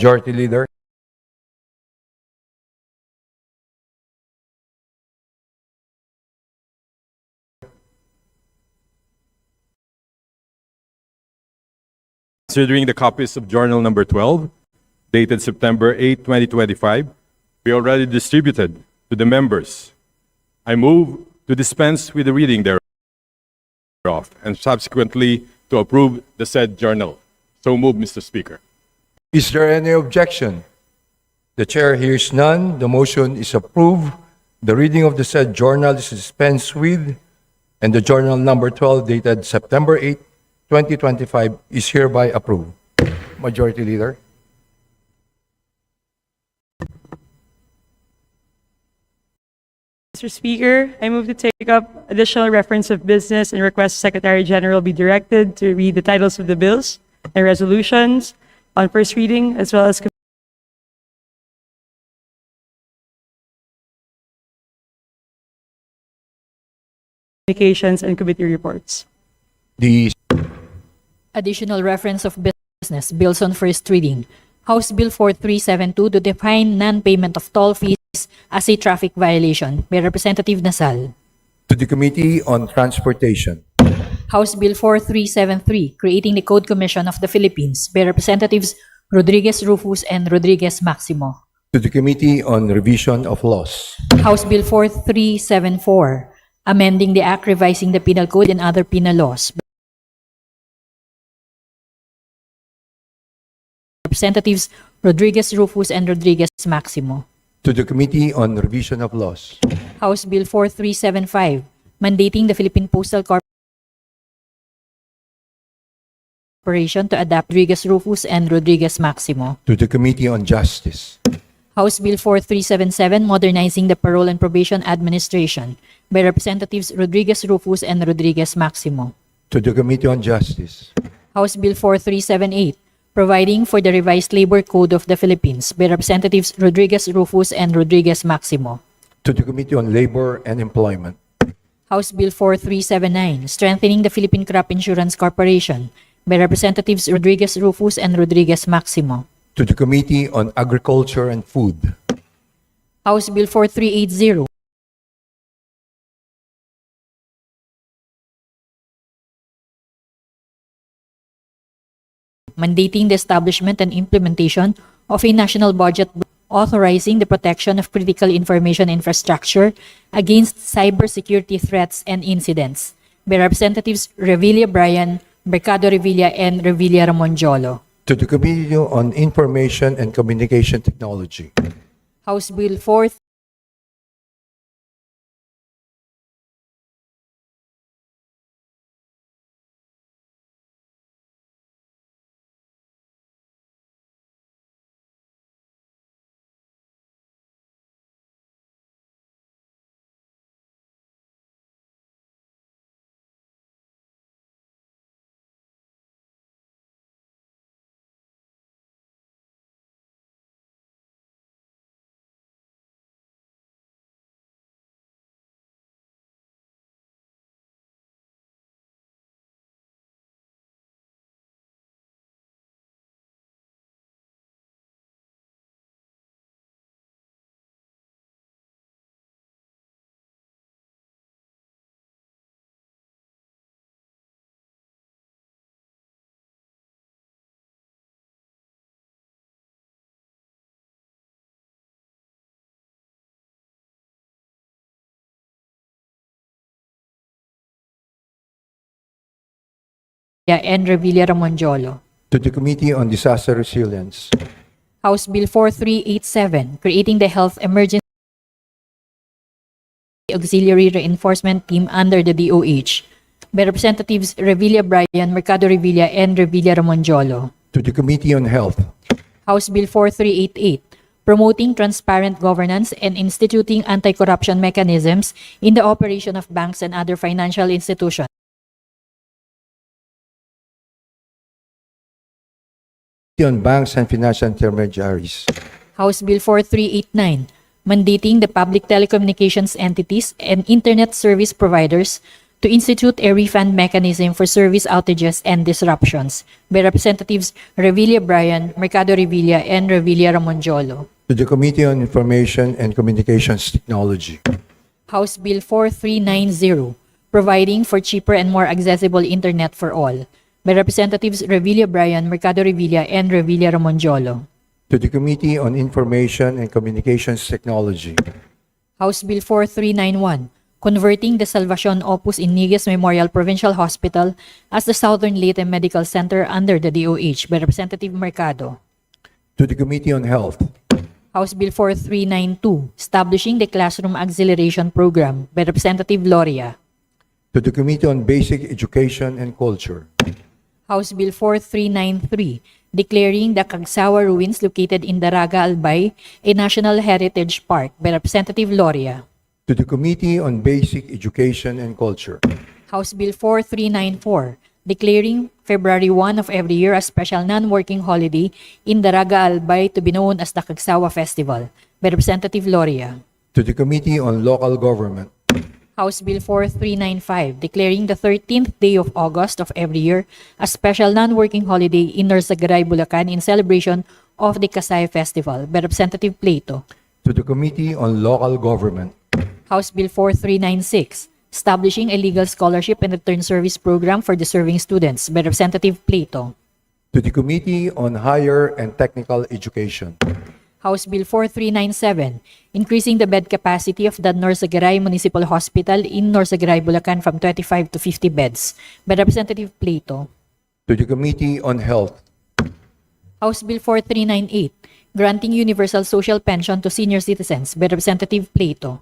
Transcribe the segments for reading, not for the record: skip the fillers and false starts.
Majority Leader. Considering the copies of Journal Number 12, dated September 8, 2025, we already distributed to the members. I move to dispense with the reading thereof and subsequently to approve the said journal. So move, Mr. Speaker. Is there any objection? The Chair hears none. The motion is approved. The reading of the said journal is dispensed with, and the Journal Number 12, dated September 8, 2025, is hereby approved. Majority Leader. Mr. Speaker, I move to take up additional reference of business and request Secretary General be directed to read the titles of the bills and resolutions on first reading, as well as communications and committee reports. The Additional reference of business bills on first reading. House Bill 4372 to define non-payment of toll fees as a traffic violation by Representative Nasal. to the Committee on Transportation. House Bill 4373 creating the Code Commission of the Philippines by Representatives Rodriguez Rufus and Rodriguez Maximo. To the Committee on Revision of Laws. House Bill 4374 amending the Act revising the Penal Code and other penal laws. Representatives Rodriguez Rufus and Rodriguez Maximo. To the Committee on Revision of Laws. House Bill 4375 mandating the Philippine Postal Corporation to adopt Rodriguez Rufus and Rodriguez Maximo. To the Committee on Justice. House Bill 4377 modernizing the Parole and Probation Administration by Representatives Rodriguez Rufus and Rodriguez Maximo. To the Committee on Justice. House Bill 4378 providing for the revised Labor Code of the Philippines by Representatives Rodriguez Rufus and Rodriguez Maximo. To the Committee on Labor and Employment. House Bill 4379 strengthening the Philippine Crop Insurance Corporation by Representatives Rodriguez Rufus and Rodriguez Maximo. To the Committee on Agriculture and Food. House Bill 4380 mandating the establishment and implementation of a national budget authorizing the protection of critical information infrastructure against cybersecurity threats and incidents by Representatives Revilla Bryan, Mercado Revilla, and Revilla Ramonjolo. To the Committee on Information and Communication Technology. House Bill 4 and Revilla Ramonjolo. To the Committee on Disaster Resilience. House Bill 4387 creating the Health Emergency Auxiliary Reinforcement Team under the DOH by Representatives Revilla Bryan, Mercado Revilla, and Revilla Ramonjolo. To the Committee on Health. House Bill 4388 promoting transparent governance and instituting anti-corruption mechanisms in the operation of banks and other financial institutions. On Banks and Financial Intermediaries. House Bill 4389 mandating the public telecommunications entities and internet service providers to institute a refund mechanism for service outages and disruptions by Representatives Revilla Bryan, Mercado Revilla, and Revilla Ramonjolo. to the Committee on Information and Communications Technology, House Bill 4390, providing for cheaper and more accessible internet for all by Representatives Revilla Bryan, Mercado Revilla, and Revilla Ramonjolo. to the Committee on Information and Communications Technology, House Bill 4391, converting the Salvacion Opus Iniguez Memorial Provincial Hospital as the Southern Leyte Medical Center under the DOH by Representative Mercado. to the Committee on Health, House Bill 4392, establishing the Classroom Acceleration Program by Representative Loria. to the Committee on Basic Education and Culture, House Bill 4393, declaring the Cagsawa Ruins located in Daraga, Albay a National Heritage Park by Representative Loria. to the Committee on Basic Education and Culture, House Bill 4394, declaring February 1 of every year a special non-working holiday in Daraga, Albay to be known as the Cagsawa Festival by Representative Loria. to the Committee on Local Government, House Bill 4395, declaring the 13th day of August of every year a special non-working holiday in Norzagaray, Bulacan in celebration of the Kasay Festival by Representative Plato. to the Committee on Local Government, House Bill 4396, establishing a legal scholarship and return service program for deserving students by Representative Plato. to the Committee on Higher and Technical Education, House Bill 4397, increasing the bed capacity of the Norzagaray Municipal Hospital in Norzagaray, Bulacan from 25 to 50 beds by Representative Plato. to the Committee on Health, House Bill 4398, granting universal social pension to senior citizens by Representative Plato.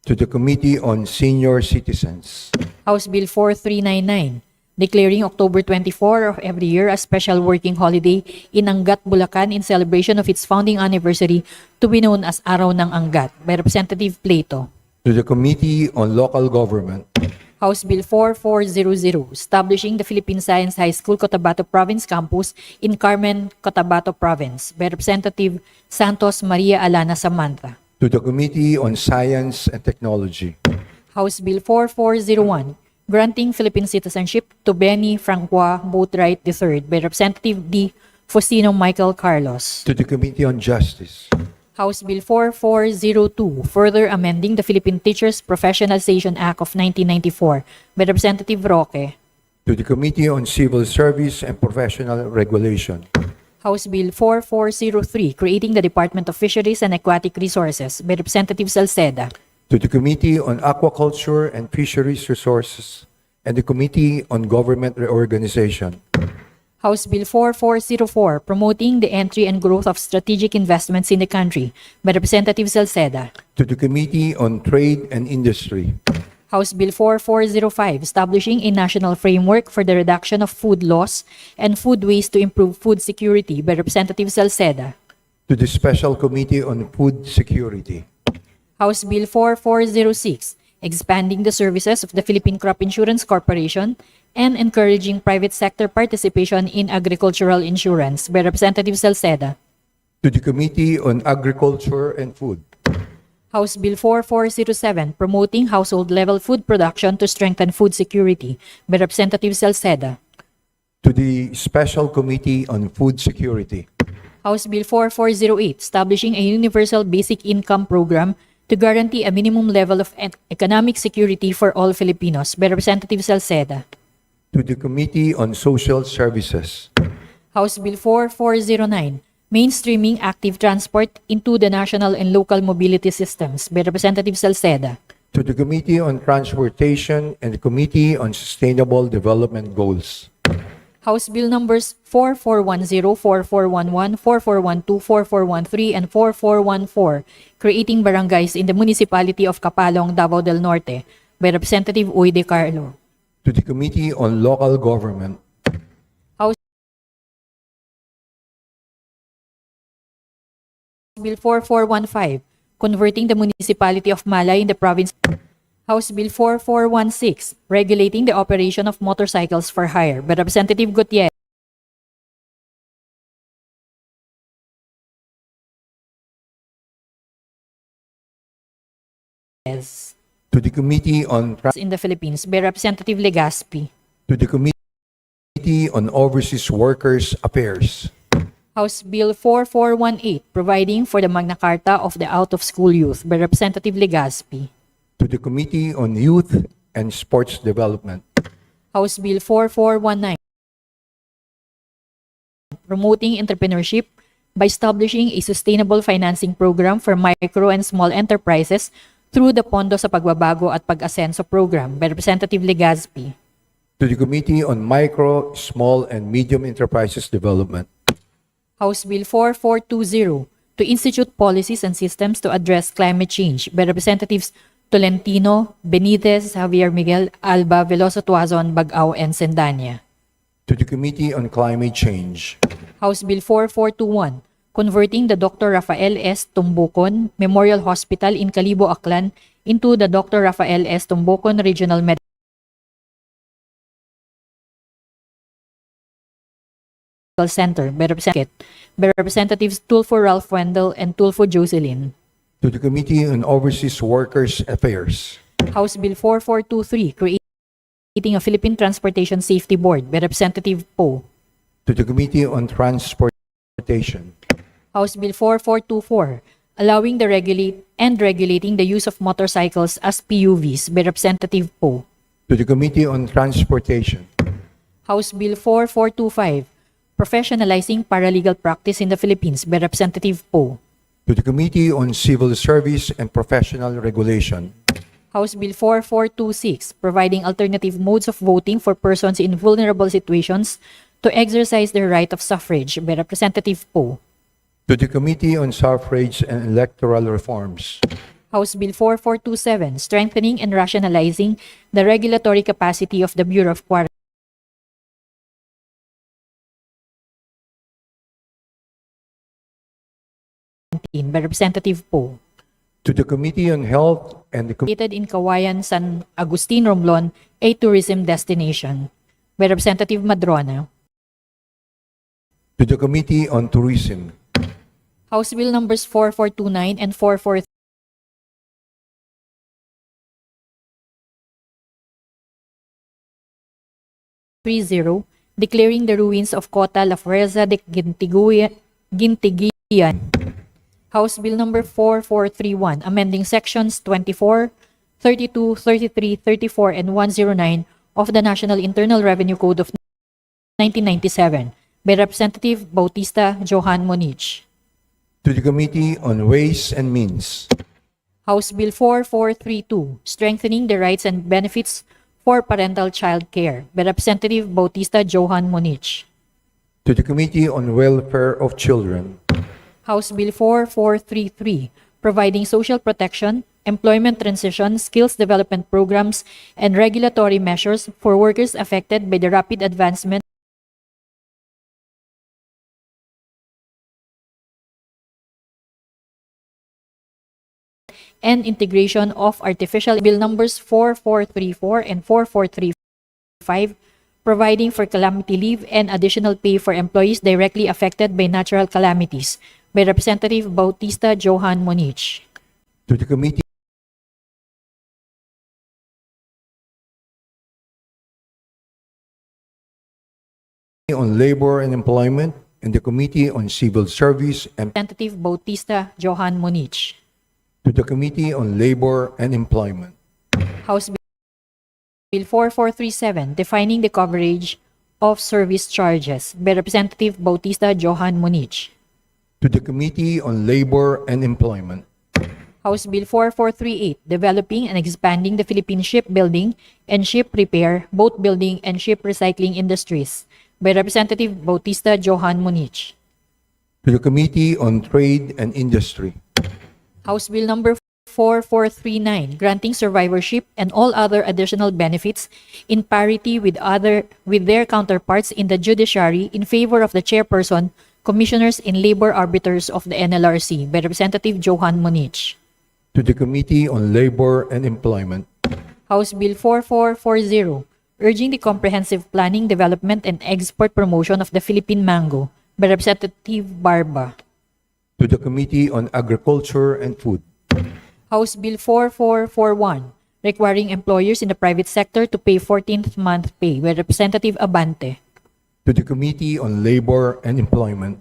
to the Committee on Senior Citizens, House Bill 4399, declaring October 24 of every year a special working holiday in Angat, Bulacan in celebration of its founding anniversary to be known as Araw ng Angat by Representative Plato. to the Committee on Local Government, House Bill 4400, establishing the Philippine Science High School Cotabato Province Campus in Carmen, Cotabato Province by Representative Santos Maria Alana Samantha. to the Committee on Science and Technology, House Bill 4401, granting Philippine citizenship to Benny Francois Boatwright III by Representative D. Faustino Michael Carlos. to the Committee on Justice, House Bill 4402, further amending the Philippine Teachers Professionalization Act of 1994 by Representative Roque. to the Committee on Civil Service and Professional Regulation, House Bill 4403, creating the Department of Fisheries and Aquatic Resources by Representative Salceda. to the Committee on Aquaculture and Fisheries Resources, and the Committee on Government Reorganization, House Bill 4404, promoting the entry and growth of strategic investments in the country by Representative Salceda. to the Committee on Trade and Industry, House Bill 4405, establishing a national framework for the reduction of food loss and food waste to improve food security by Representative Salceda. to the Special Committee on Food Security, House Bill 4406, expanding the services of the Philippine Crop Insurance Corporation and encouraging private sector participation in agricultural insurance by Representative Salceda. to the Committee on Agriculture and Food, House Bill 4407, promoting household-level food production to strengthen food security by Representative Salceda. to the Special Committee on Food Security, House Bill 4408, establishing a universal basic income program to guarantee a minimum level of economic security for all Filipinos by Representative Salceda. to the Committee on Social Services, House Bill 4409, mainstreaming active transport into the national and local mobility systems by Representative Salceda. to the Committee on Transportation and the Committee on Sustainable Development Goals, House Bill numbers 4410, 4411, 4412, 4413, and 4414, creating barangays in the municipality of Capalong, Davao del Norte by Representative Uy De Carlo. to the Committee on Local Government, Bill 4415, converting the municipality of Malay in the province. House Bill 4416, regulating the operation of motorcycles for hire by Representative Gutierrez. to the Committee on in the Philippines by Representative Legaspi. to the Committee on Overseas Workers Affairs, House Bill 4418, providing for the Magna Carta of the Out-of-School Youth by Representative Legaspi. to the Committee on Youth and Sports Development, House Bill 4419, promoting entrepreneurship by establishing a sustainable financing program for micro and small enterprises through the Pondo sa Pagbabago at Pag-Asenso program by Representative Legaspi. to the Committee on Micro, Small, and Medium Enterprises Development, House Bill 4420, to institute policies and systems to address climate change by Representatives Tolentino, Benitez, Javier Miguel, Alba, Veloso Tuazon, Bagao, and Sendanya. to the Committee on Climate Change, House Bill 4421, converting the Dr. Rafael S. Tumbucon Memorial Hospital in Calibo, Aklan into the Dr. Rafael S. Tumbucon Regional Medical Center by Representatives Tulfo Ralph Wendell and Tulfo Jocelyn. to the Committee on Overseas Workers Affairs, House Bill 4423, creating a Philippine Transportation Safety Board by Representative Poe. to the Committee on Transportation, House Bill 4424, allowing the regulating the use of motorcycles as PUVs by Representative Poe. to the Committee on Transportation, House Bill 4425, professionalizing paralegal practice in the Philippines by Representative Poe. to the Committee on Civil Service and Professional Regulation, House Bill 4426, providing alternative modes of voting for persons in vulnerable situations to exercise their right of suffrage by Representative Poe. to the Committee on Suffrage and Electoral Reforms, House Bill 4427, strengthening and rationalizing the regulatory capacity of the Bureau of Quarantine by Representative Poe. to the Committee on Health and the Located in Kawayan, San Agustin, Romblon, a tourism destination by Representative Madrona. to the Committee on Tourism, House Bill numbers 4429 and 4430, declaring the ruins of Cota La Fuerza de Gintigian. House Bill number 4431, amending sections 24, 32, 33, 34, and 109 of the National Internal Revenue Code of 1997 by Representative Bautista Johan Monich. to the Committee on Ways and Means, House Bill 4432, strengthening the rights and benefits for parental child care by Representative Bautista Johan Monich. to the Committee on Welfare of Children, House Bill 4433, providing social protection, employment transition, skills development programs, and regulatory measures for workers affected by the rapid advancement and integration of artificial bill numbers 4434 and 4435, providing for calamity leave and additional pay for employees directly affected by natural calamities by Representative Bautista Johan Monich. to the Committee on Labor and Employment and the Committee on Civil Service and Representative Bautista Johan Monich. to the Committee on Labor and Employment, House Bill 4437, defining the coverage of service charges by Representative Bautista Johan Monich. to the Committee on Labor and Employment, House Bill 4438, developing and expanding the Philippine shipbuilding and ship repair, boat building, and ship recycling industries by Representative Bautista Johan Monich. to the Committee on Trade and Industry, House Bill number 4439, granting survivorship and all other additional benefits in parity with their counterparts in the judiciary in favor of the chairperson, commissioners, and labor arbiters of the NLRC by Representative Johan Monich. to the Committee on Labor and Employment, House Bill 4440, urging the comprehensive planning, development, and export promotion of the Philippine mango by Representative Barba. to the Committee on Agriculture and Food, House Bill 4441, requiring employers in the private sector to pay 14th month pay by Representative Abante. to the Committee on Labor and Employment,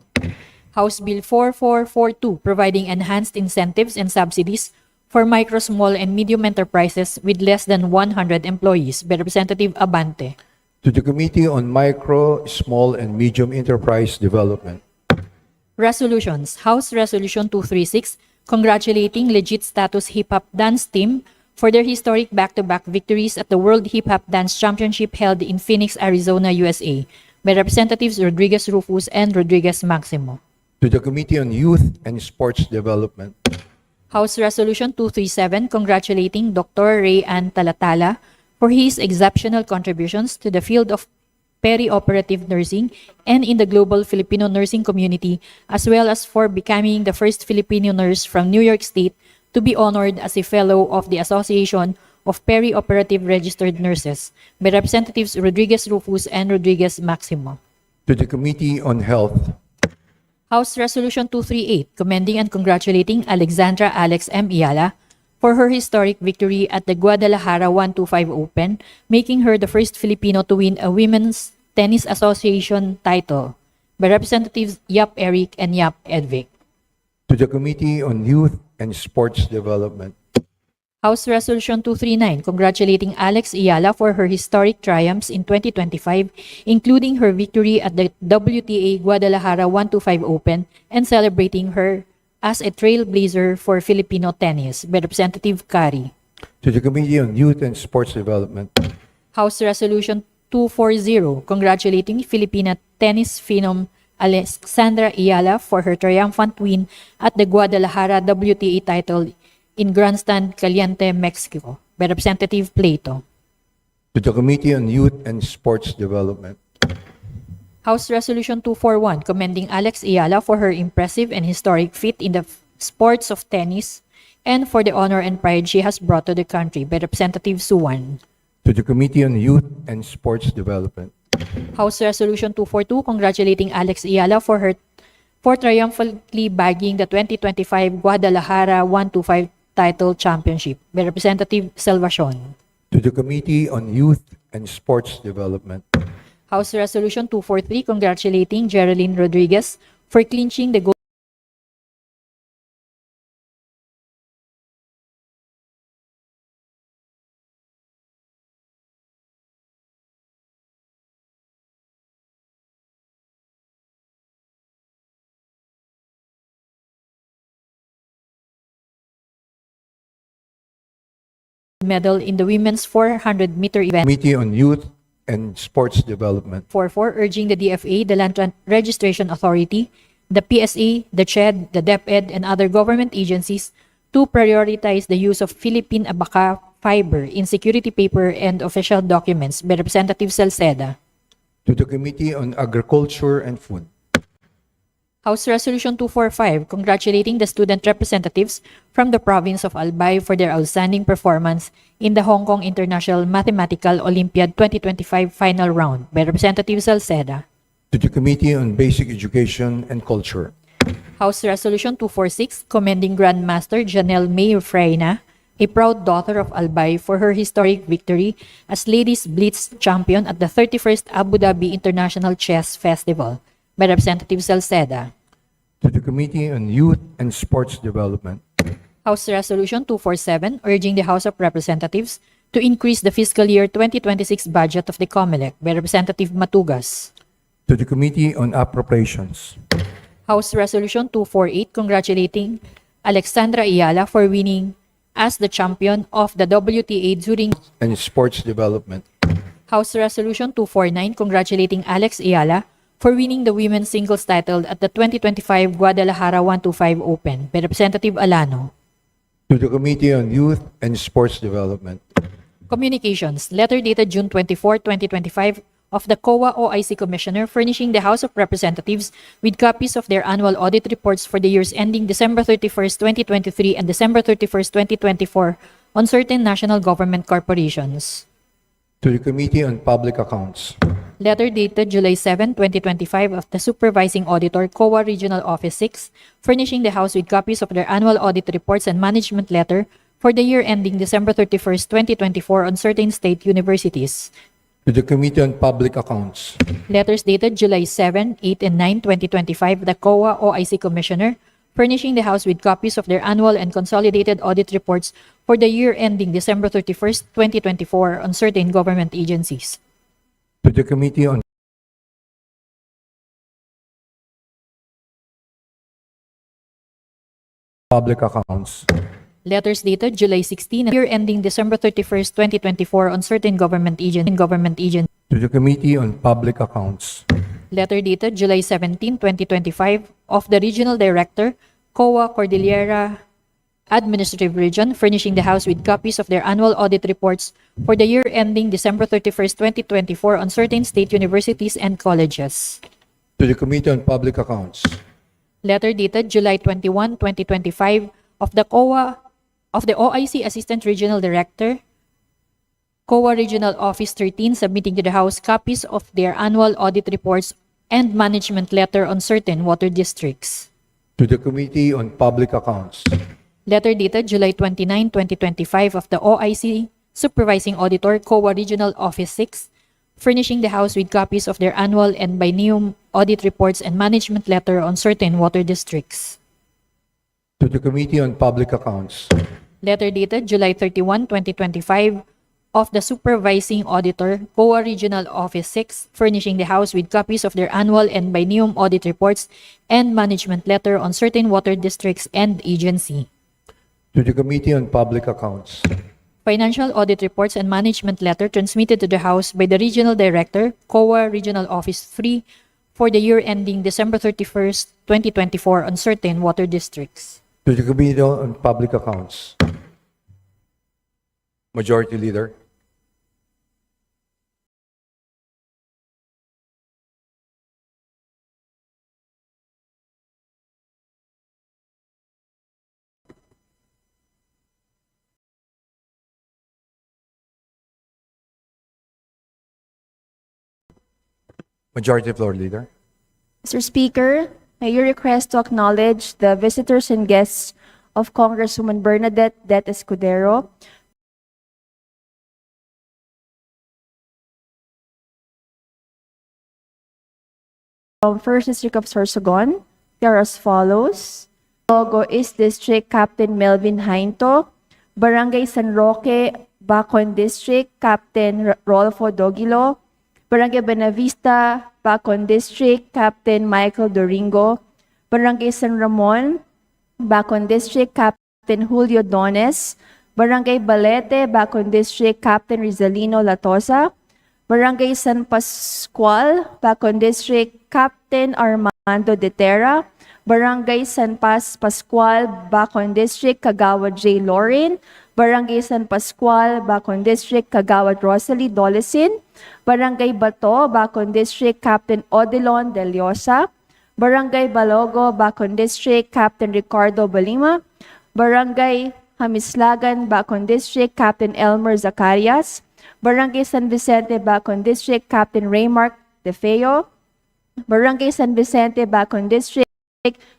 House Bill 4442, providing enhanced incentives and subsidies for micro, small, and medium enterprises with less than 100 employees by Representative Abante. to the Committee on Micro, Small, and Medium Enterprise Development, Resolutions. House Resolution 236, congratulating Legit Status Hip Hop Dance Team for their historic back-to-back victories at the World Hip Hop Dance Championship held in Phoenix, Arizona, USA, by Representatives Rodriguez Rufus and Rodriguez Maximo. to the Committee on Youth and Sports Development, House Resolution 237, congratulating Dr. Ray Ann Talatala for his exceptional contributions to the field of perioperative nursing and in the global Filipino nursing community, as well as for becoming the first Filipino nurse from New York State to be honored as a Fellow of the Association of Perioperative Registered Nurses by Representatives Rodriguez Rufus and Rodriguez Maximo. to the Committee on Health, House Resolution 238, commending and congratulating Alexandra Alex M. Iala for her historic victory at the Guadalajara 125 Open, making her the first Filipino to win a Women's Tennis Association title by Representatives Yap Eric and Yap Edvic. to the Committee on Youth and Sports Development, House Resolution 239, congratulating Alex Iala for her historic triumphs in 2025, including her victory at the WTA Guadalajara 125 Open and celebrating her as a trailblazer for Filipino tennis by Representative Kari. to the Committee on Youth and Sports Development, House Resolution 240, congratulating Filipina tennis phenom Alexandra Iala for her triumphant win at the Guadalajara WTA title in Grandstand Caliente, Mexico, by Representative Plato. to the Committee on Youth and Sports Development, House Resolution 241, commending Alex Iala for her impressive and historic feat in the sports of tennis and for the honor and pride she has brought to the country, by Representative Suwan. to the Committee on Youth and Sports Development, House Resolution 242, congratulating Alex Iala for triumphantly bagging the 2025 Guadalajara 125 title championship, by Representative Salvacion. to the Committee on Youth and Sports Development, House Resolution 243, congratulating Geraldine Rodriguez for clinching the gold medal in the women's 400-meter event. Committee on Youth and Sports Development, 44, urging the DFA, the Land Registration Authority, the PSA, the CHED, the DepEd, and other government agencies to prioritize the use of Philippine abaca fiber in security paper and official documents, by Representative Salceda. to the Committee on Agriculture and Food, House Resolution 245, congratulating the student representatives from the province of Albay for their outstanding performance in the Hong Kong International Mathematical Olympiad 2025 final round, by Representative Salceda. to the Committee on Basic Education and Culture, House Resolution 246, commending Grandmaster Janelle May Freina, a proud daughter of Albay, for her historic victory as Ladies Blitz champion at the 31st Abu Dhabi International Chess Festival, by Representative Salceda. to the Committee on Youth and Sports Development, House Resolution 247, urging the House of Representatives to increase the fiscal year 2026 budget of the COMELEC, by Representative Matugas. to the Committee on Appropriations, House Resolution 248, congratulating Alexandra Iala for winning as the champion of the WTA during and Sports Development, House Resolution 249, congratulating Alex Iala for winning the women's singles title at the 2025 Guadalajara 125 Open, by Representative Alano. to the Committee on Youth and Sports Development, Communications, letter dated June 24, 2025, of the COA OIC Commissioner furnishing the House of Representatives with copies of their annual audit reports for the years ending December 31st, 2023 and December 31st, 2024 on certain national government corporations. to the Committee on Public Accounts, Letter dated July 7, 2025 of the Supervising Auditor, COA Regional Office 6, furnishing the House with copies of their annual audit reports and management letter for the year ending December 31st, 2024 on certain state universities. To the Committee on Public Accounts. Letters dated July 7, 8, and 9, 2025, the COA OIC Commissioner, furnishing the House with copies of their annual and consolidated audit reports for the year ending December 31st, 2024 on certain government agencies. To the Committee on Public Accounts. Letters dated July 16 and year ending December 31st, 2024 on certain government agent. To the Committee on Public Accounts. Letter dated July 17, 2025 of the Regional Director, COA Cordillera Administrative Region, furnishing the House with copies of their annual audit reports for the year ending December 31st, 2024 on certain state universities and colleges. To the Committee on Public Accounts. Letter dated July 21, 2025 of the OIC Assistant Regional Director, COA Regional Office 13, submitting to the House copies of their annual audit reports and management letter on certain water districts. To the Committee on Public Accounts. Letter dated July 29, 2025 of the OIC Supervising Auditor, COA Regional Office 6, furnishing the House with copies of their annual and biennium audit reports and management letter on certain water districts. To the Committee on Public Accounts. Letter dated July 31, 2025 of the Supervising Auditor, COA Regional Office 6, furnishing the House with copies of their annual and biennium audit reports and management letter on certain water districts and agency. To the Committee on Public Accounts. Financial audit reports and management letter transmitted to the House by the Regional Director, COA Regional Office 3, for the year ending December 31st, 2024 on certain water districts. To the Committee on Public Accounts. Majority Leader. Majority Floor Leader. Mr. Speaker, may you request to acknowledge the visitors and guests of Congresswoman Bernadette Det Escudero, from 1st District of Sorsogon. They are as follows: Logo East District, Captain Melvin Jainto; Barangay San Roque, Bacon District, Captain Rolfo Dogilo; Barangay Benavista, Bacon District, Captain Michael Doringo; Barangay San Ramon, Bacon District, Captain Julio Dones; Barangay Balete, Bacon District, Captain Rizalino Latosa; Barangay San Pascual, Bacon District, Captain Armando De Terra; Barangay San Pascual, Bacon District, Kagawad J. Lorin; Barangay San Pascual, Bacon District, Kagawad Rosalie Dolesin; Barangay Bato, Bacon District, Captain Odilon De Liosa; Barangay Balogo, Bacon District, Captain Ricardo Balima; Barangay Hamislagan, Bacon District, Captain Elmer Zacarias; Barangay San Vicente, Bacon District, Captain Raymark De Feo; Barangay San Vicente, Bacon District,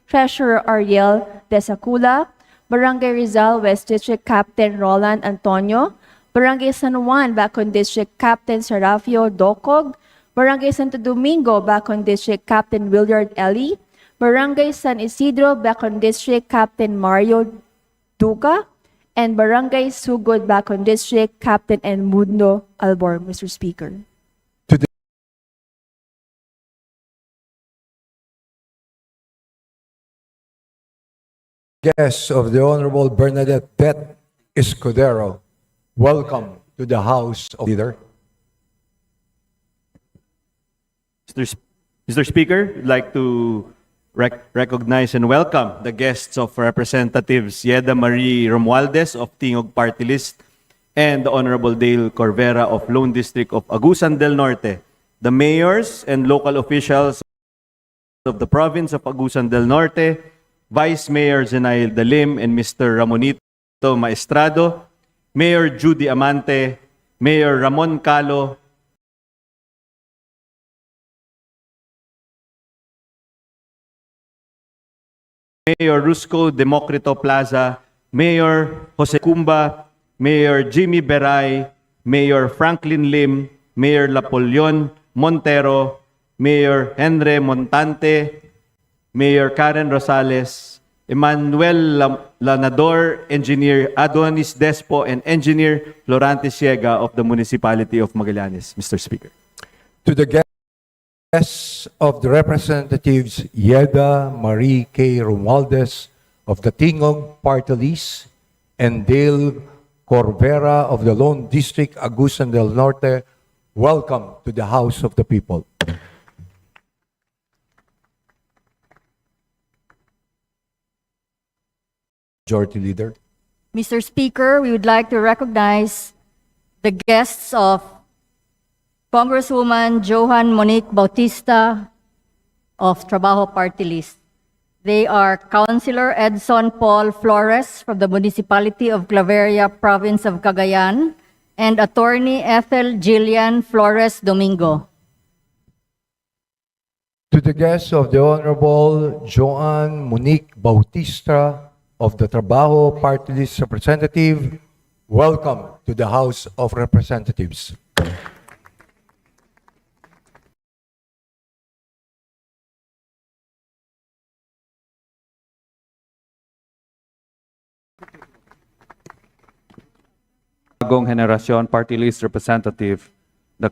Treasurer Ariel De Sacula; Barangay Rizal West District, Captain Roland Antonio; Barangay San Juan, Bacon District, Captain Serafio Docog; Barangay Santo Domingo, Bacon District, Captain Willard Eli; Barangay San Isidro, Bacon District, Captain Mario Duca; and Barangay Sugod, Bacon District, Captain Edmundo Albor, Mr. Speaker. Guests of the Honorable Bernadette Det Escudero, welcome to the House of Leader. Mr. Speaker, I'd like to recognize and welcome the guests of Representatives Yeda Marie Romualdez of Tingog Party List and the Honorable Dale Corvera of Lone District of Agusan del Norte, the mayors and local officials of the province of Agusan del Norte, Vice Mayor Zenail Dalim and Mr. Ramonito Maestrado, Mayor Judy Amante, Mayor Ramon Calo, Mayor Rusco Democrito Plaza, Mayor Jose Cumba, Mayor Jimmy Beray, Mayor Franklin Lim, Mayor Lapolion Montero, Mayor Henry Montante, Mayor Karen Rosales, Emmanuel Lanador, Engineer Adonis Despo, and Engineer Florante Siega of the Municipality of Magallanes, Mr. Speaker. To the guests of the representatives Yeda Marie K. Romualdez of the Tingog Party List and Dale Corvera of the Lone District Agusan del Norte, welcome to the House of the People. Majority Leader. Mr. Speaker, we would like to recognize the guests of Congresswoman Johan Monique Bautista of Trabajo Party List. They are Councilor Edson Paul Flores from the Municipality of Claveria, Province of Cagayan, and Attorney Ethel Jillian Flores Domingo. To the guests of the Honorable Joan Monique Bautista of the Trabajo Party List Representative, welcome to the House of Representatives. Bagong Henerasyon Party List Representative, the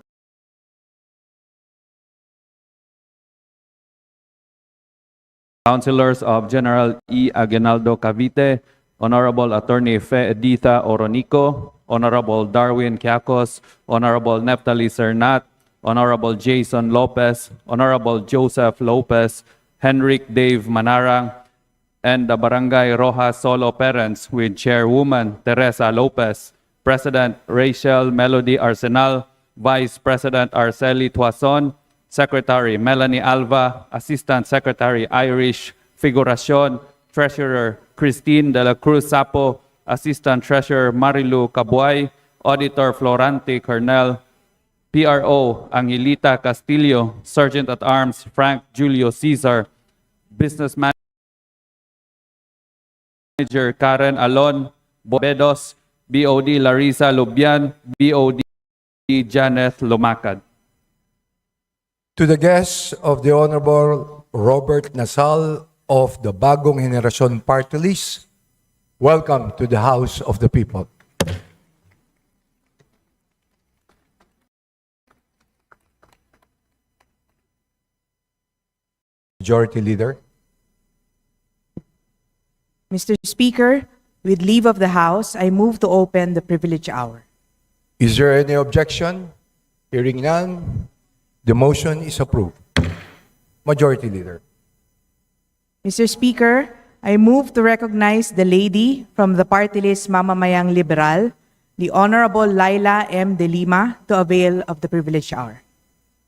Councilors of General E. Aguinaldo Cavite, Honorable Attorney Fe Editha Oronico, Honorable Darwin Quiacos, Honorable Neftali Cernat, Honorable Jason Lopez, Honorable Joseph Lopez, Henrik Dave Manarang, and the Barangay Rojas Solo Parents with Chairwoman Teresa Lopez, President Rachel Melody Arsenal, Vice President Arceli Tuason, Secretary Melanie Alva, Assistant Secretary Irish Figuracion, Treasurer Christine de la Cruz Sapo, Assistant Treasurer Marilu Cabuay, Auditor Florante Cornell, PRO Angelita Castillo, Sergeant at Arms Frank Julio Cesar, Business Manager Karen Alon Bobedos, BOD Larissa Lubian, BOD Janeth Lumacad. To the guests of the Honorable Robert Nasal of the Bagong Henerasyon Party List, welcome to the House of the People. Majority Leader. Mr. Speaker, with leave of the House, I move to open the privilege hour. Is there any objection? Hearing none, the motion is approved. Majority Leader. Mr. Speaker, I move to recognize the lady from the party list Mamamayang Liberal, the Honorable Laila M. De Lima, to avail of the privilege hour.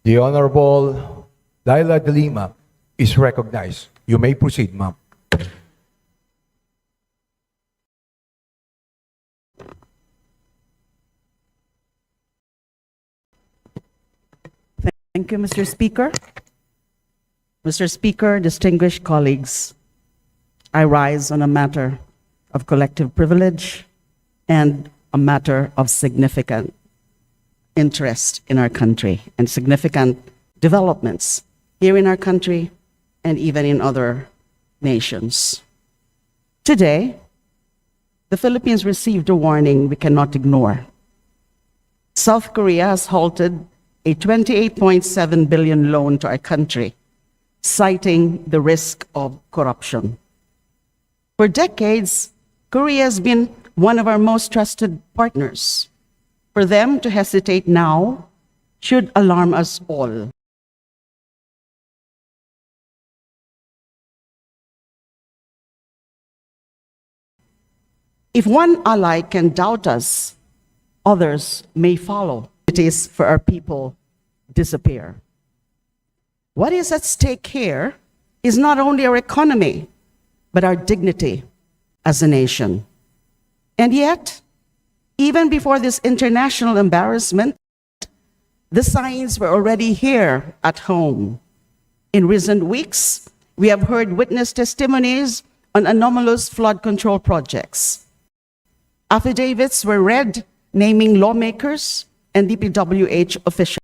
The Honorable Laila De Lima is recognized. You may proceed, ma'am. Thank you, Mr. Speaker. Mr. Speaker, distinguished colleagues, I rise on a matter of collective privilege and a matter of significant interest in our country and significant developments here in our country and even in other nations. Today, the Philippines received a warning we cannot ignore. South Korea has halted a 28.7 billion loan to our country, citing the risk of corruption. For decades, Korea has been one of our most trusted partners. For them to hesitate now should alarm us all. If one ally can doubt us, others may follow. It is for our people disappear. What is at stake here is not only our economy, but our dignity as a nation. And yet, even before this international embarrassment, the signs were already here at home. In recent weeks, we have heard witness testimonies on anomalous flood control projects. Affidavits were read naming lawmakers and DPWH officials.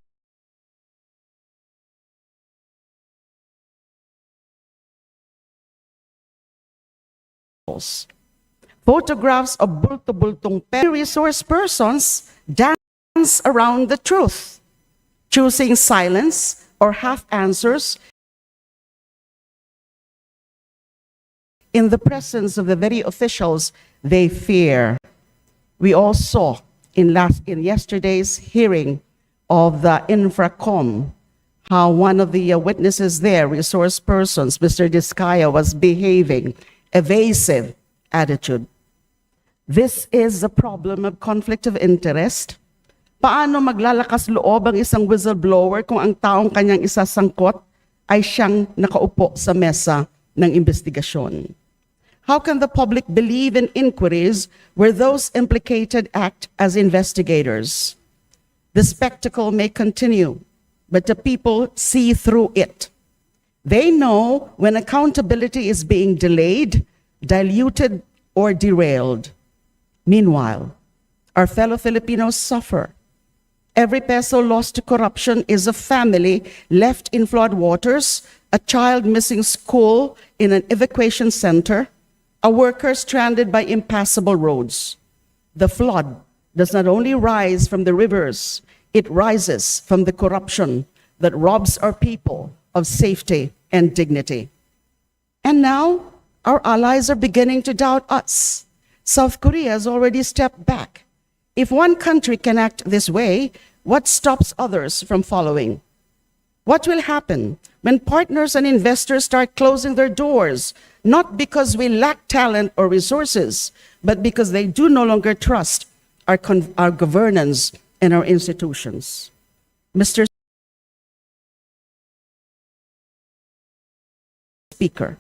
Photographs of bulto-bultong resource persons dance around the truth, choosing silence or half answers in the presence of the very officials they fear. We all saw in yesterday's hearing of the Infracom how one of the witnesses there, resource persons, Mr. Diskaya, was behaving evasive attitude. This is the problem of conflict of interest. Paano maglalakas loob ang isang whistleblower kung ang taong kanyang isasangkot ay siyang nakaupo sa mesa ng investigasyon? How can the public believe in inquiries where those implicated act as investigators? The spectacle may continue, but the people see through it. They know when accountability is being delayed, diluted, or derailed. Meanwhile, our fellow Filipinos suffer. Every peso lost to corruption is a family left in flood waters, a child missing school in an evacuation center, a worker stranded by impassable roads. The flood does not only rise from the rivers, it rises from the corruption that robs our people of safety and dignity. And now, our allies are beginning to doubt us. South Korea has already stepped back. If one country can act this way, what stops others from following? What will happen when partners and investors start closing their doors, not because we lack talent or resources, but because they do no longer trust our governance and our institutions? Mr. Speaker,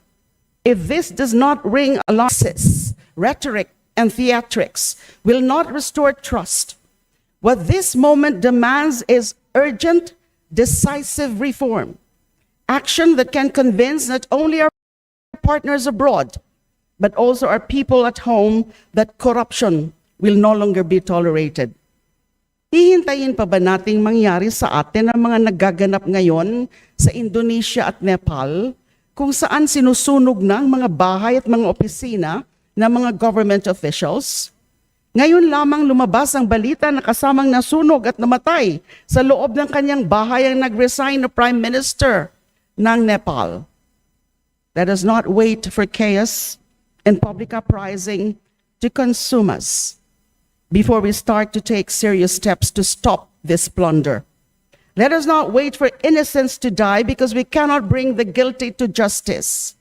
if this does not ring alarms, rhetoric and theatrics will not restore trust. What this moment demands is urgent, decisive reform. Action that can convince not only our partners abroad, but also our people at home that corruption will no longer be tolerated. Hihintayin pa ba nating mangyari sa atin ang mga nagaganap ngayon sa Indonesia at Nepal, kung saan sinusunog na ang mga bahay at mga opisina ng mga government officials? Ngayon lamang lumabas ang balita na kasamang nasunog at namatay sa loob ng kanyang bahay ang nag-resign na Prime Minister ng Nepal. Let us not wait for chaos and public uprising to consume us before we start to take serious steps to stop this plunder. Let us not wait for innocents to die because we cannot bring the guilty to justice.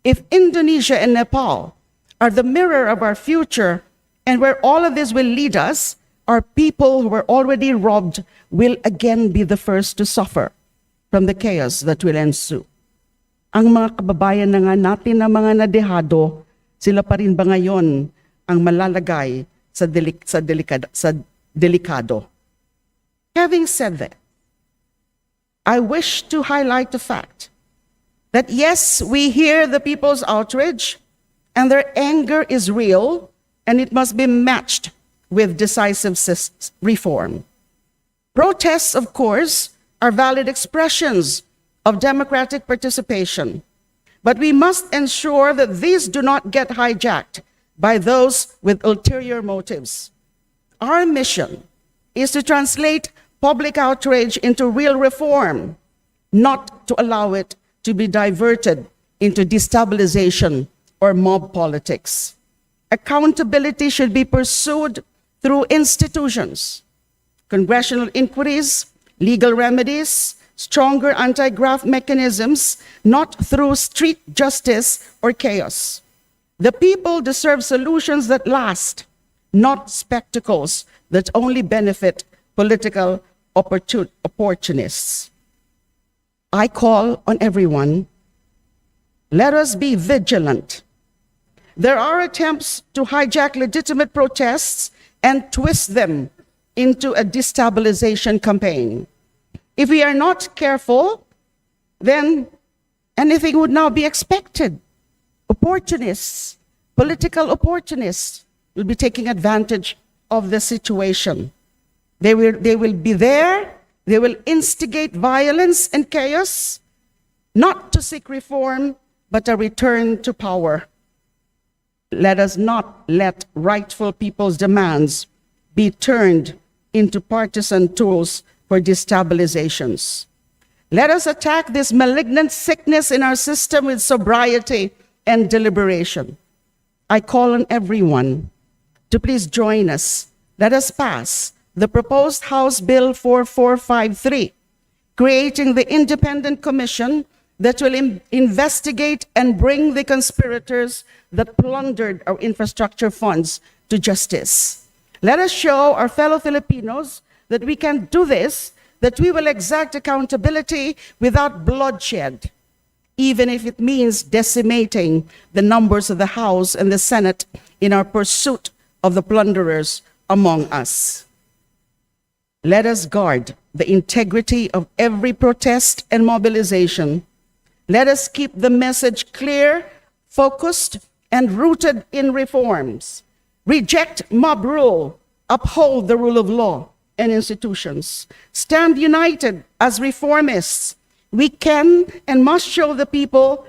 If Indonesia and Nepal are the mirror of our future and where all of this will lead us, our people who were already robbed will again be the first to suffer from the chaos that will ensue. Ang mga kababayan na nga natin na mga nadehado, sila pa rin ba ngayon ang malalagay sa delikado? Having said that, I wish to highlight the fact that yes, we hear the people's outrage and their anger is real and it must be matched with decisive reform. Protests, of course, are valid expressions of democratic participation, but we must ensure that these do not get hijacked by those with ulterior motives. Our mission is to translate public outrage into real reform, not to allow it to be diverted into destabilization or mob politics. Accountability should be pursued through institutions, congressional inquiries, legal remedies, stronger anti-graft mechanisms, not through street justice or chaos. The people deserve solutions that last, not spectacles that only benefit political opportunists. I call on everyone, let us be vigilant. There are attempts to hijack legitimate protests and twist them into a destabilization campaign. If we are not careful, then anything would now be expected. opportunists, political opportunists, will be taking advantage of the situation. They will be there, they will instigate violence and chaos, not to seek reform, but a return to power. Let us not let rightful people's demands be turned into partisan tools for destabilizations. Let us attack this malignant sickness in our system with sobriety and deliberation. I call on everyone to please join us. Let us pass the proposed House Bill 4453, creating the independent commission that will investigate and bring the conspirators that plundered our infrastructure funds to justice. Let us show our fellow Filipinos that we can do this, that we will exact accountability without bloodshed, even if it means decimating the numbers of the House and the Senate in our pursuit of the plunderers among us. Let us guard the integrity of every protest and mobilization. Let us keep the message clear, focused, and rooted in reforms. Reject mob rule, uphold the rule of law and institutions. Stand united as reformists. We can and must show the people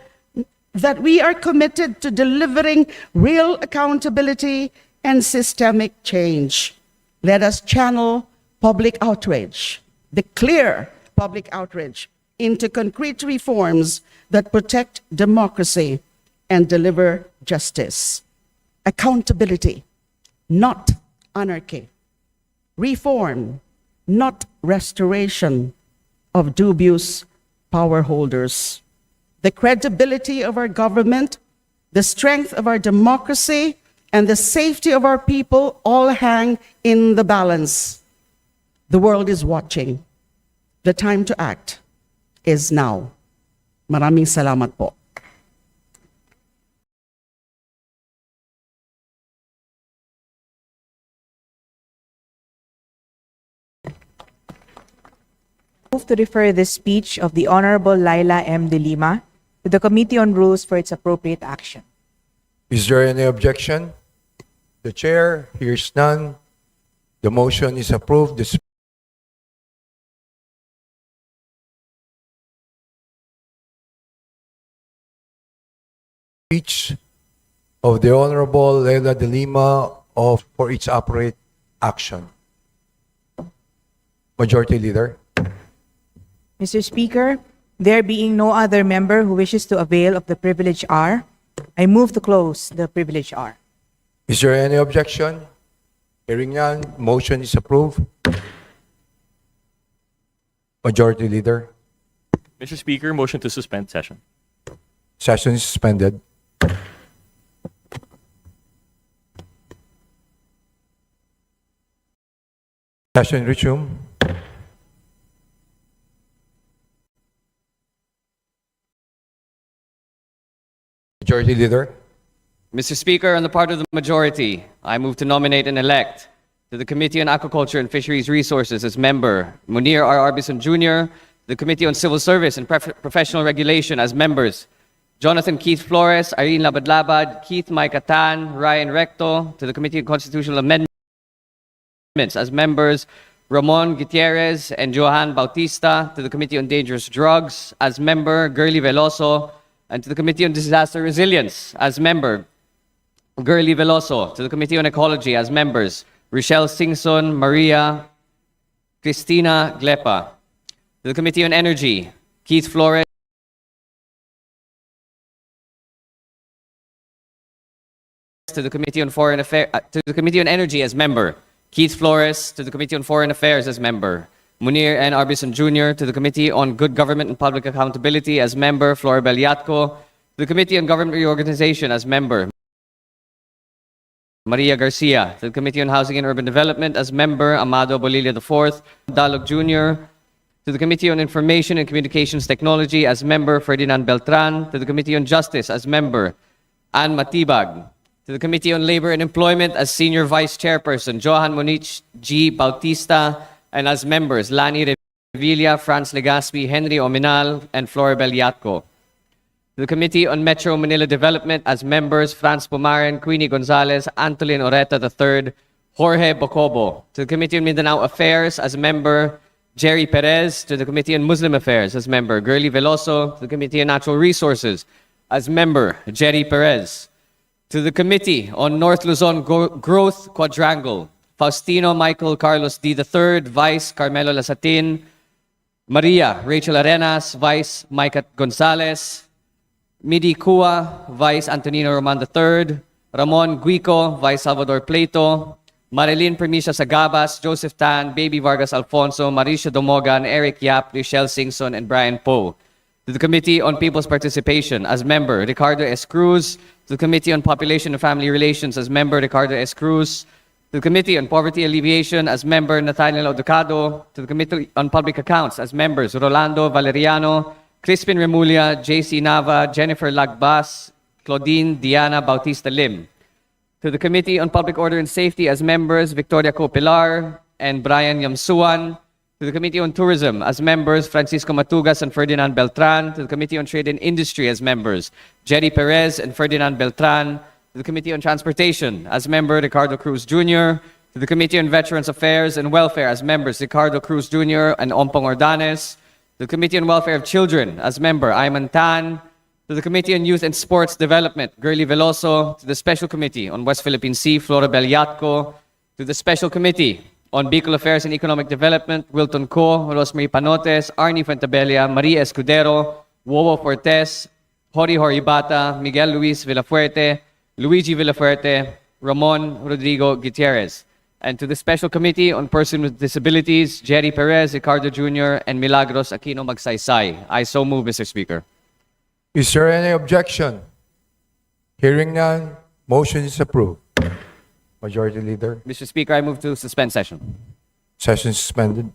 that we are committed to delivering real accountability and systemic change. Let us channel public outrage, the clear public outrage, into concrete reforms that protect democracy and deliver justice. Accountability, not anarchy. Reform, not restoration of dubious power holders. The credibility of our government, the strength of our democracy, and the safety of our people all hang in the balance. The world is watching. The time to act is now. Maraming salamat po. Move to refer the speech of the Honorable Laila M. De Lima to the Committee on Rules for its appropriate action. Is there any objection? The chair hears none. The motion is approved. The speech of the Honorable Laila De Lima for its appropriate action. Majority Leader. Mr. Speaker, there being no other member who wishes to avail of the privilege hour, I move to close the privilege hour. Is there any objection? Hearing none, motion is approved. Majority Leader. Mr. Speaker, motion to suspend session. Session is suspended. Session resume. Majority Leader. Mr. Speaker, on the part of the majority, I move to nominate and elect to the Committee on Aquaculture and Fisheries Resources as member Munir R. Arbison Jr., the Committee on Civil Service and Professional Regulation as members Jonathan Keith Flores, Irene Labad-Labad, Keith Mike Atan, Ryan Recto, to the Committee on Constitutional Amendments as members Ramon Gutierrez and Johan Bautista, to the Committee on Dangerous Drugs as member Girly Veloso, and to the Committee on Disaster Resilience as member Girly Veloso, to the Committee on Ecology as members Rochelle Singson, Maria Cristina Glepa, to the Committee on Energy Keith Flores, to the Committee on Foreign Affairs, to the Committee on Energy as member Keith Flores, to the Committee on Foreign Affairs as member Munir N. Arbison Jr., to the Committee on Good Government and Public Accountability as member Floribel Yatco, to the Committee on Government Reorganization as member Maria Garcia, to the Committee on Housing and Urban Development as member Amado Bolilla IV, Dalog Jr., to the Committee on Information and Communications Technology as member Ferdinand Beltran, to the Committee on Justice as member Ann Matibag, to the Committee on Labor and Employment as Senior Vice Chairperson Johan Monich G. Bautista, and as members Lani Revilla, Franz Legaspi, Henry Ominal, and Floribel Yatco. To the Committee on Metro Manila Development as members Franz Pumaren, Queenie Gonzalez, Antolin Oreta III, Jorge Bocobo. To the Committee on Mindanao Affairs as member Jerry Perez. To the Committee on Muslim Affairs as member Girly Veloso. To the Committee on Natural Resources as member Jerry Perez. To the Committee on North Luzon Growth Quadrangle, Faustino Michael Carlos D. III, Vice Carmelo Lasatin, Maria Rachel Arenas, Vice Micah Gonzalez, Midi Kua, Vice Antonino Roman III, Ramon Guico, Vice Salvador Plato, Marilyn Permisha Sagabas, Joseph Tan, Baby Vargas Alfonso, Marisha Domogan, Eric Yap, Richelle Singson, and Brian Poe. To the Committee on People's Participation as member Ricardo S. Cruz. To the Committee on Population and Family Relations as member Ricardo S. Cruz. To the Committee on Poverty Alleviation as member Nathaniel Oducado. To the Committee on Public Accounts as members Rolando Valeriano, Crispin Remulla, J.C. Nava, Jennifer Lagbas, Claudine Diana Bautista Lim. To the Committee on Public Order and Safety as members Victoria Copilar and Brian Yamsuan. To the Committee on Tourism as members Francisco Matugas and Ferdinand Beltran. To the Committee on Trade and Industry as members Jerry Perez and Ferdinand Beltran. To the Committee on Transportation as member Ricardo Cruz Jr. To the Committee on Veterans Affairs and Welfare as members Ricardo Cruz Jr. and Ompong Ordanes. To the Committee on Welfare of Children as member Ayman Tan. To the Committee on Youth and Sports Development, Girly Veloso. To the Special Committee on West Philippine Sea, Floribel Yatco. To the Special Committee on Bicol Affairs and Economic Development, Wilton Co, Rosemary Panotes, Arnie Fuentabella, Maria Escudero, Wowo Fortes, Hori Horibata, Miguel Luis Villafuerte, Luigi Villafuerte, Ramon Rodrigo Gutierrez. And to the Special Committee on Persons with Disabilities, Jerry Perez, Ricardo Jr., and Milagros Aquino Magsaysay. I so move, Mr. Speaker. Is there any objection? Hearing none, motion is approved. Majority Leader, Mr. Speaker, I move to suspend session. session suspended.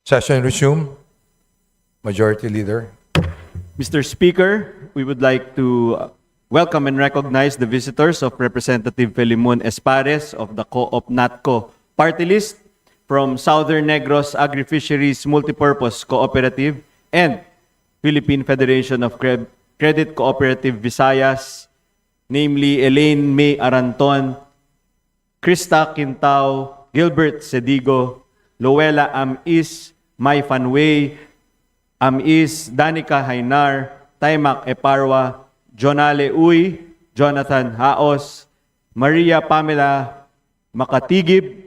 Session resume. Majority Leader. Mr. Speaker, we would like to welcome and recognize the visitors of Representative Felimon Espares of the Co-op NATCO party list from Southern Negros Agri-Fisheries Multipurpose Cooperative and Philippine Federation of Credit Cooperative Visayas, namely Elaine May Aranton, Krista Quintao, Gilbert Sedigo, Luella Amis, Mai Fanway, Amis, Danica Hainar, Taimak Eparwa, Jonale Uy, Jonathan Haos, Maria Pamela Makatigib,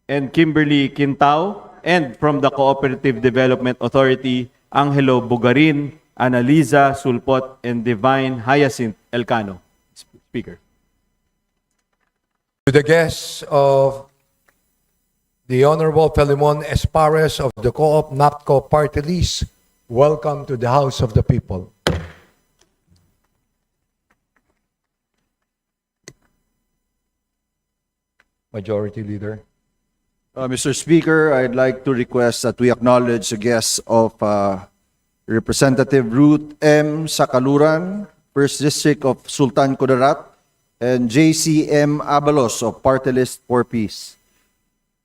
and Kimberly Quintao, and from the Cooperative Development Authority, Angelo Bugarin, Analiza Sulpot, and Divine Hyacinth Elcano. Speaker. To the guests of the Honorable Felimon Espares of the Co-op NAPCO party list, welcome to the House of the People. Majority Leader. Mr. Speaker, I'd like to request that we acknowledge the guests of Representative Ruth M. Sakaluran, 1st District of Sultan Kudarat, and JCM Abalos of Party List for Peace.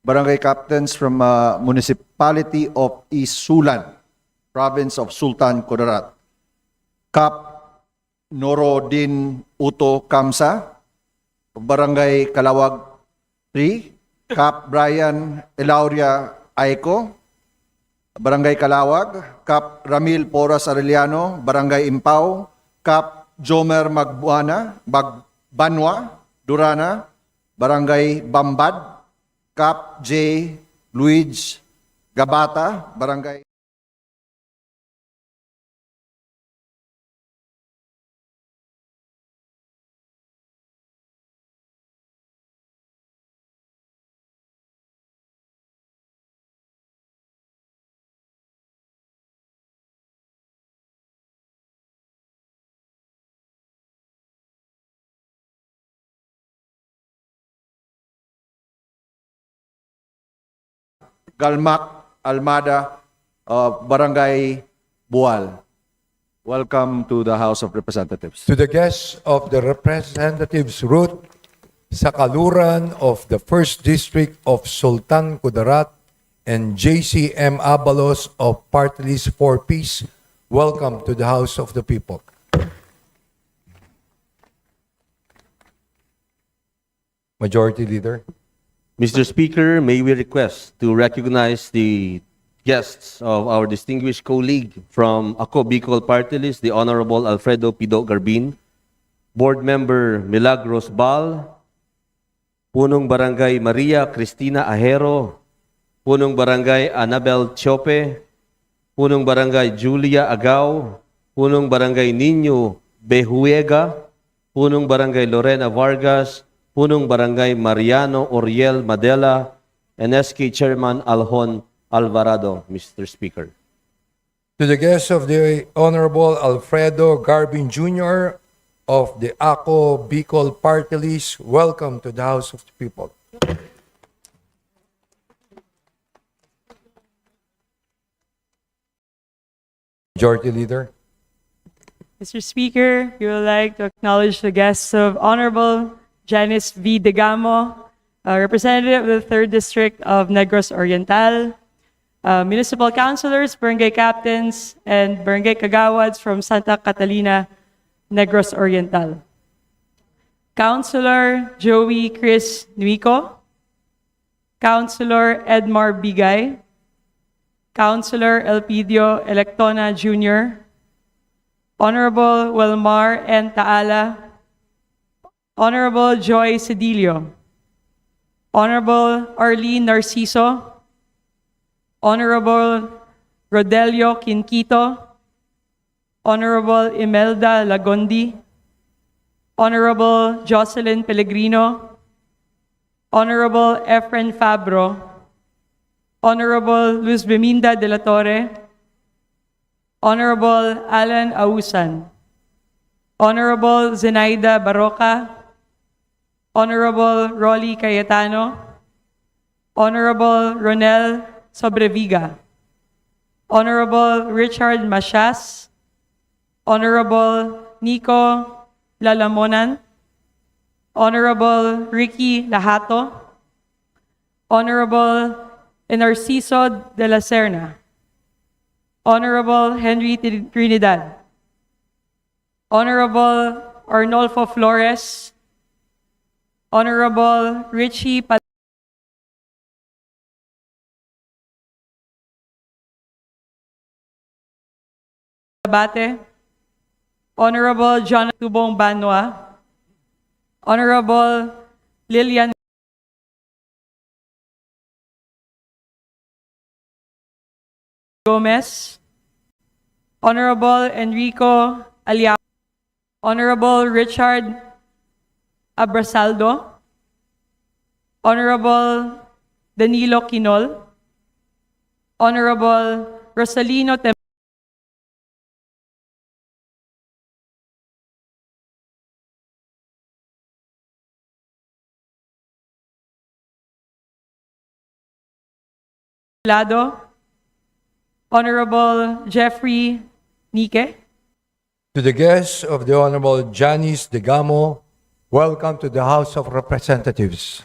Barangay captains from Municipality of East Sulan, Province of Sultan Kudarat. Kap Norodin Uto Kamsa, Barangay Kalawag 3, Kap Brian Elauria Aiko, Barangay Kalawag, Kap Ramil Poras Arellano, Barangay Impao, Kap Jomer Banwa, Durana, Barangay Bambad, Kap J. Luigi Gabata, Barangay Galmak Almada, Barangay Bual. Welcome to the House of Representatives. To the guests of the Representatives Ruth Sakaluran of the 1st District of Sultan Kudarat and JCM Abalos of Party List for Peace, welcome to the House of the People. Majority Leader. Mr. Speaker, may we request to recognize the guests of our distinguished colleague from Ako Bicol Party List, the Honorable Alfredo Pido Garbin, Board Member Milagros Bal, Punong Barangay Maria Cristina Ahero, Punong Barangay Anabel Chope, Punong Barangay Julia Agaw, Punong Barangay Nino Behuega, Punong Barangay Lorena Vargas, Punong Barangay Mariano Oriel Madela, and SK Chairman Aljon Alvarado, Mr. Speaker. To the guests of the Honorable Alfredo Garbin Jr. of the Ako Bicol Party List, welcome to the House of the People. Majority Leader. Mr. Speaker, we would like to acknowledge the guests of Honorable Janice V. Degamo representative of the 3rd District of Negros Oriental, municipal councilors, barangay captains, and barangay kagawads from Santa Catalina, Negros Oriental. Councilor Joey Chris Nuico, Councilor Edmar Bigay, Councilor Elpidio Electona Jr., Honorable Wilmar N. Taala, Honorable Joy Cedillo, Honorable Arlene Narciso, Honorable Rodelio Quinquito, Honorable Imelda Lagondi, Honorable Jocelyn Pellegrino, Honorable Efren Fabro, Honorable Luz Beminda de la Torre, Honorable Alan Ausan, Honorable Zenaida Barroca, Honorable Rolly Cayetano, Honorable Ronel Sobreviga, Honorable Richard Machas, Honorable Nico Lalamonan, Honorable Ricky Lahato, Honorable Narciso de la Serna, Honorable Henry Trinidad, Honorable Arnolfo Flores, Honorable Richie Palabate, Honorable John Tubong Banwa, Honorable Lilian Gomez, Honorable Enrico Aliao, Honorable Richard Abrasaldo, Honorable Danilo Quinol, Honorable Rosalino Templado, Honorable Jeffrey Nike, To the guests of the Honorable Janice Degamo, welcome to the House of Representatives.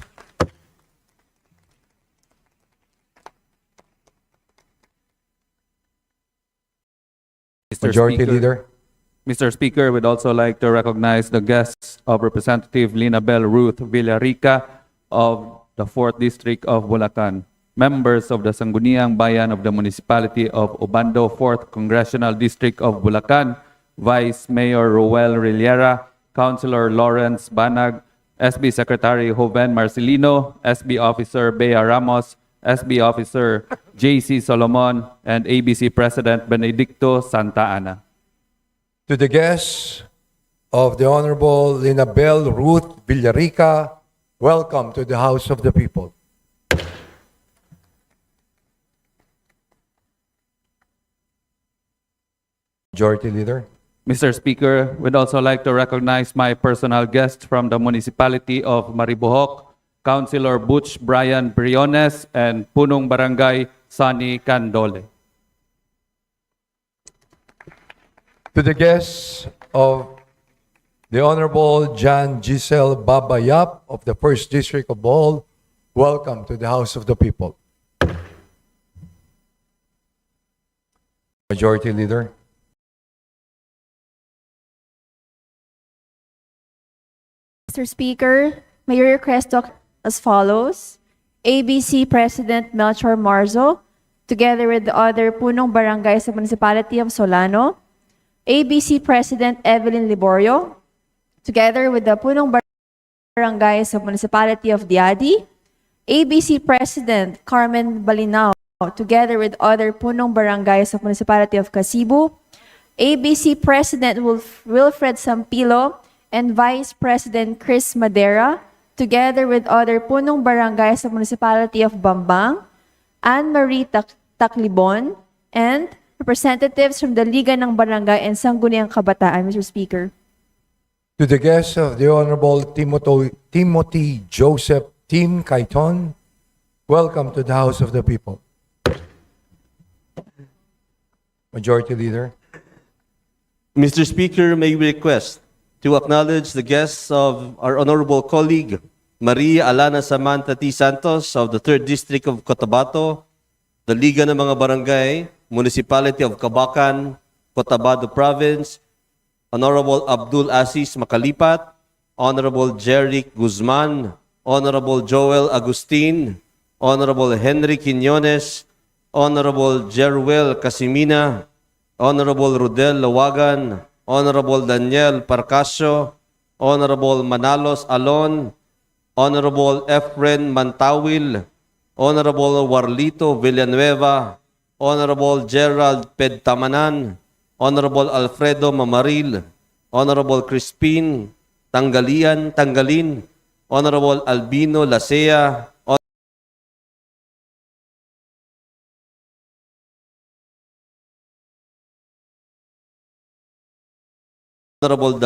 Majority Leader. Mr. Speaker, we'd also like to recognize the guests of Representative Linabel Ruth Villarica of the 4th District of Bulacan, members of the Sangguniang Bayan of the Municipality of Obando, 4th Congressional District of Bulacan, Vice Mayor Ruel Rillera, Councilor Lawrence Banag, SB Secretary Joven Marcelino, SB Officer Bea Ramos, SB Officer J.C. Solomon, and ABC President Benedicto Santa Ana. To the guests of the Honorable Linabel Ruth Villarica, welcome to the House of the People. Majority Leader. Mr. Speaker, we'd also like to recognize my personal guest from the municipality of Maribojoc, Councilor Butch Brian Briones, and Punong Barangay Sonny Candole. To the guests of the Honorable John Giselle Babayap of the 1st District of Bohol, welcome to the House of the People. Majority Leader. Mr. Speaker, may your request as follows. ABC President Melchor Marzo, together with the other punong barangays sa Municipality of Solano, ABC President Evelyn Liborio, together with the punong barangays sa Municipality of Diadi, ABC President Carmen Balinao, together with other punong barangays of Municipality of Casibu, ABC President Wilfred Sampilo, and Vice President Chris Madera, together with other punong barangays sa Municipality of Bambang, Anne-Marie Taklibon, and representatives from the Liga ng Barangay and Sangguniang Kabataan, Mr. Speaker. To the guests of the Honorable Timothy Joseph Tim Kaiton, welcome to the House of the People. Majority Leader. Mr. Speaker, may we request to acknowledge the guests of our honorable colleague, Maria Alana Samantha T. Santos of the 3rd District of Cotabato, the Liga ng mga Barangay, Municipality of Cabacan, Cotabato Province, Honorable Abdul Aziz Makalipat, Honorable Jeric Guzman, Honorable Joel Agustin, Honorable Henry Quiñones, Honorable Jeruel Casimina, Honorable Rodel Lawagan, Honorable Daniel Parcasio, Honorable Manalos Alon, Honorable Efren Mantawil, Honorable Warlito Villanueva, Honorable Gerald Pedtamanan, Honorable Alfredo Mamaril, Honorable Crispin Tangalin, Honorable Albino Lasea, Honorable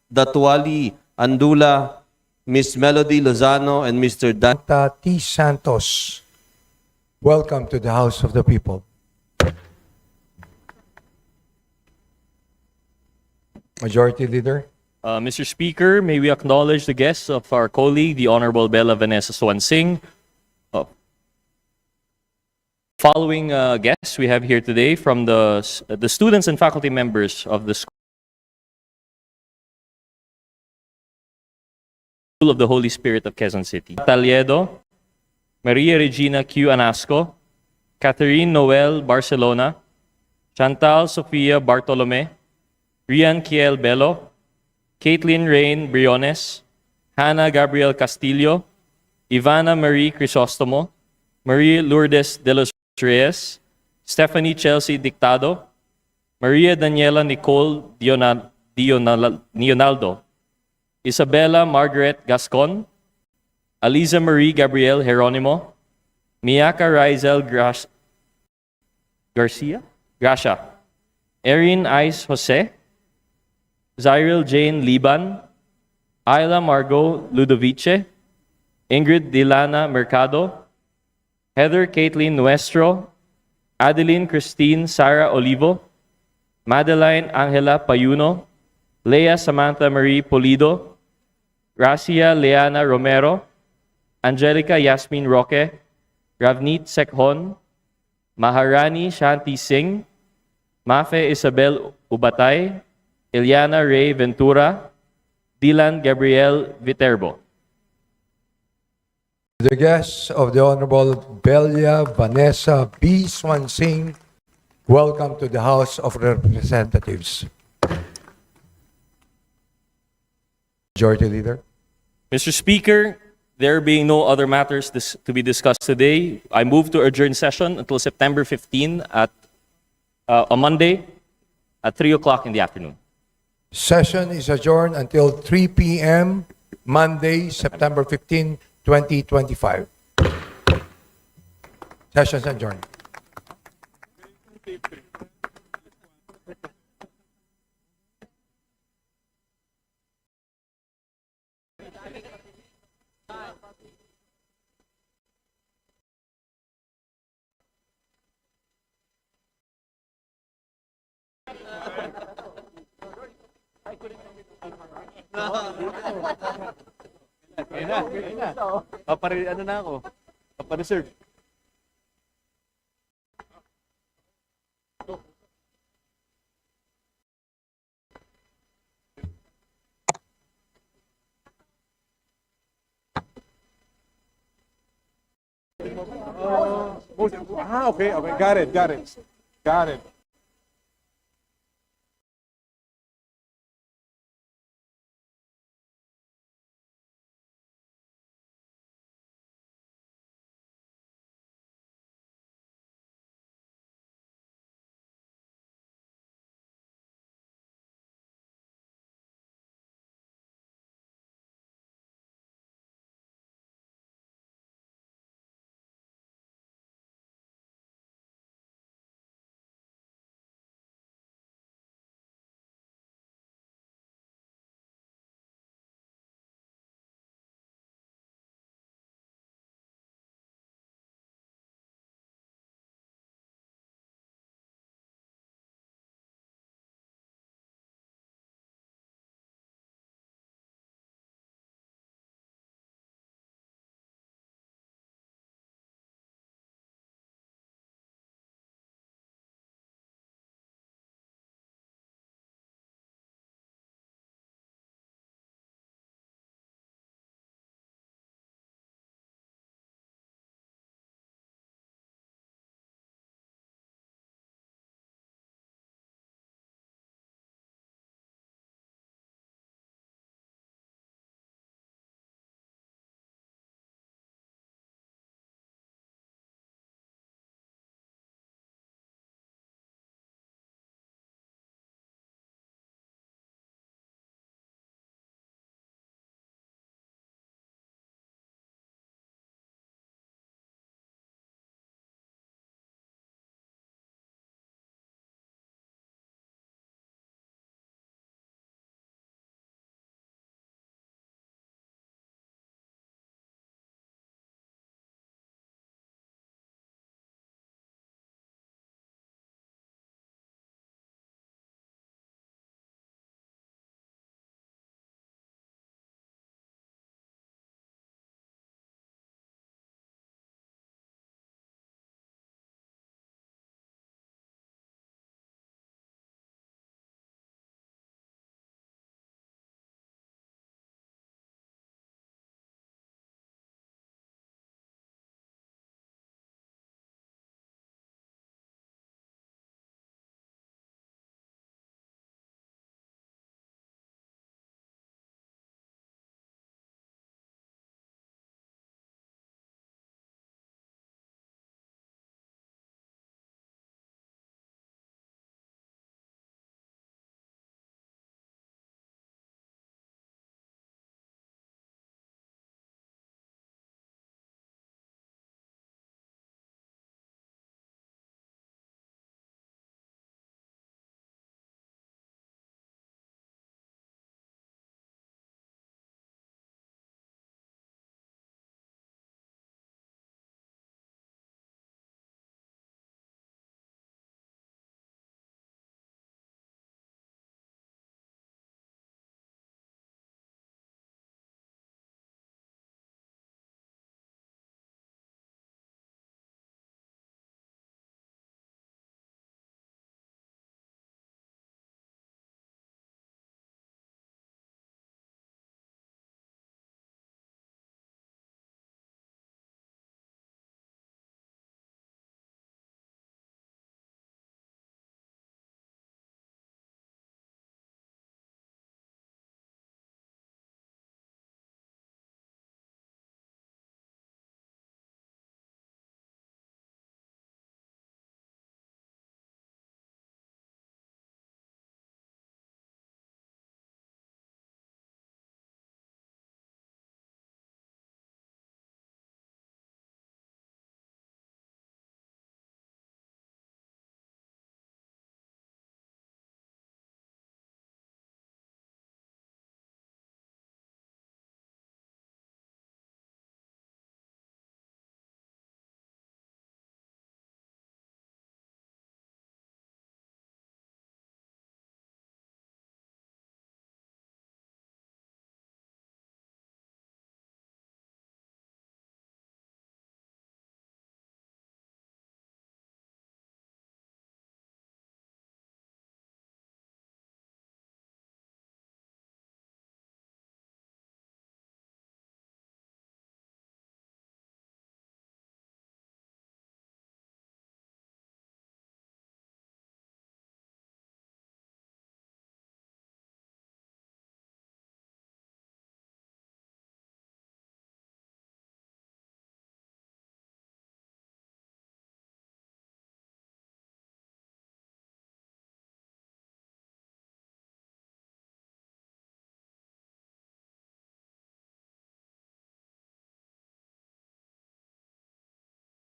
Datuali Andula, Miss Melody Lozano, and Mr. Dan. T. Santos, welcome to the House of the People. Majority Leader. Mr. Speaker, may we acknowledge the guests of our colleague, the Honorable Bella Vanessa Swansing. Following guests we have here today from the students and faculty members of the School of the Holy Spirit of Quezon City. Taliedo, Maria Regina Q. Anasco, Catherine Noel Barcelona, Chantal Sofia Bartolome, Rian Kiel Bello, Caitlin Rain Briones, Hannah Gabriel Castillo, Ivana Marie Crisostomo, Maria Lourdes de los Reyes, Stephanie Chelsea Dictado, Maria Daniela Nicole Dionaldo, Isabella Margaret Gascon, Aliza Marie Gabriel Jeronimo, Miyaka Rizel Gracia, Erin Ice Jose, Zyril Jane Liban, Ayla Margot Ludovice, Ingrid Dilana Mercado, Heather Caitlin Nuestro, Adeline Christine Sara Olivo, Madeline Angela Payuno, Leah Samantha Marie Polido, Gracia Leana Romero, Angelica Yasmin Roque, Ravneet Sekhon, Maharani Shanti Singh, Mafe Isabel Ubatay, Eliana Ray Ventura, Dylan Gabriel Viterbo. The guests of the Honorable Belia Vanessa B. Swansing, welcome to the House of Representatives. Majority Leader. Mr. Speaker, there being no other matters to be discussed today, I move to adjourn session until September 15 on Monday at 3 o'clock in the afternoon. Session is adjourned until 3 p.m. Monday, September 15, 2025. Session is adjourned. Ano na ako? Papareserve. Okay. Got it.